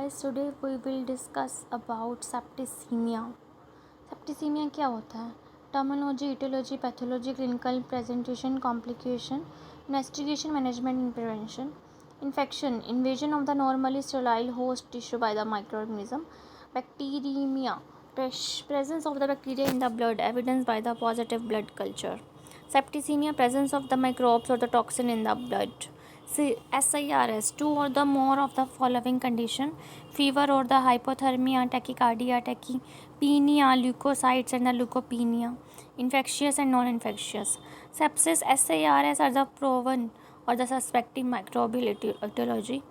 guys, today we will discuss about septicemia. Septicemia क्या होता है? Terminology, aetiology, pathology, clinical presentation, complication, investigation, management and prevention. Infection, invasion of the normally sterile host tissue by the microorganism. Bacteremia, presence of the bacteria in the blood, evidenced by the positive blood culture. Septicemia, presence of the microbes or the toxin in the blood. SIRS, two or the more of the following condition: fever or the hypothermia, tachycardia, tachypnea, leukocytes and the leukopenia, infectious and non-infectious. Sepsis, SIRS are the proven or the suspecting microbial etiology.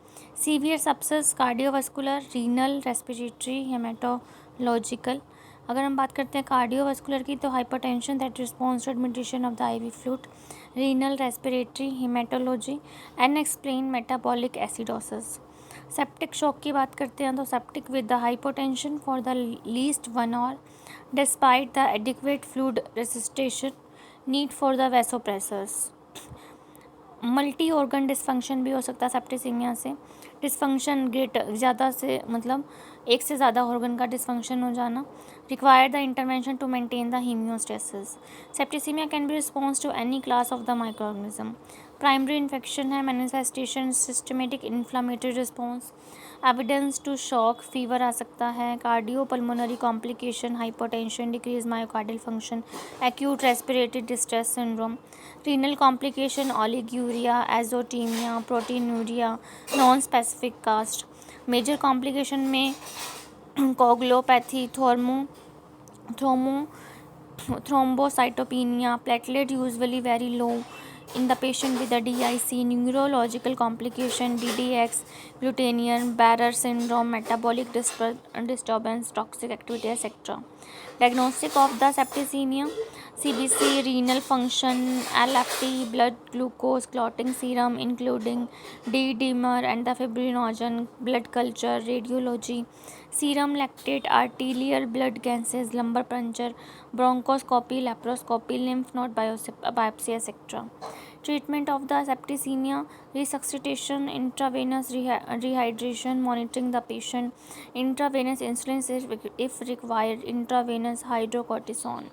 Severe sepsis, cardiovascular, renal, respiratory, hematological. अगर हम बात करते हैं cardiovascular की, तो hypertension that response to administration of the IV fluid, renal, respiratory, haematology, unexplained metabolic acidosis. Septic shock की बात करते हैं तो septic with the hypotension for the least 1 hour despite the adequate fluid resuscitation need for the vasopressors. Multi organ dysfunction भी हो सकता है septicaemia से. डिसफंक्शन ग्रेटर, ज़्यादा से मतलब एक से ज़्यादा ऑर्गन का डिसफंक्शन हो जाना. Require the intervention to maintain the homeostasis. Septicaemia can be response to any class of the microorganism. Primary infection है, manifestation systematic inflammatory response, evidence to shock, fever आ सकता है. Cardio pulmonary complication, hypotension, decrease myocardial function, acute respiratory distress syndrome. Renal complication, oliguria, azotaemia, proteinuria, non specific cast. Major complication में coagulopathy, thrombocytopenia, platelet usually very low in the patient with a DIC, neurological complication, DDX, glutenin barrier syndrome, metabolic disturbance, toxic activity, etc. Diagnostic of the septicemia: CBC, renal function, LFT, blood glucose, clotting serum including D-dimer and the fibrinogen, blood culture, radiology, serum lactate, arterial blood gases, lumbar puncture, bronchoscopy, laparoscopy, lymph node biopsy, etc. Treatment of the septicemia: resuscitation, intravenous rehydration, monitoring the patient, intravenous insulin if required, intravenous hydrocortisone.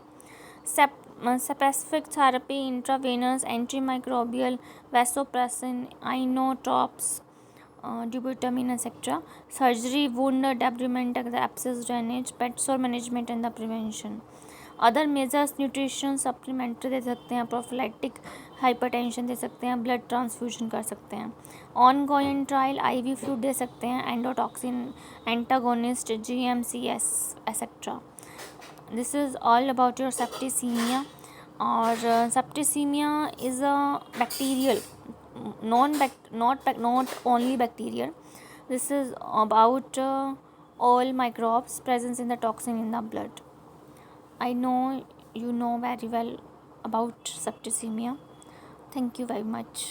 Specific therapy: intravenous antimicrobial, vasopressin, inotropes, dobutamine, etc. Surgery: wound debridement, the abscess drainage, pet sore management and the prevention. Other measures: nutrition supplementary दे सकते हैं, prophylactic hypertension दे सकते हैं, blood transfusion कर सकते हैं. On going trial IV fluid दे सकते हैं, endotoxin antagonist, GMCS etcetera. This is all about your septicaemia. और septicaemia is a bacterial, not only bacterial. This is about all microbes presence in the toxin in the blood. I know you know very well about septicemia. Thank you very much.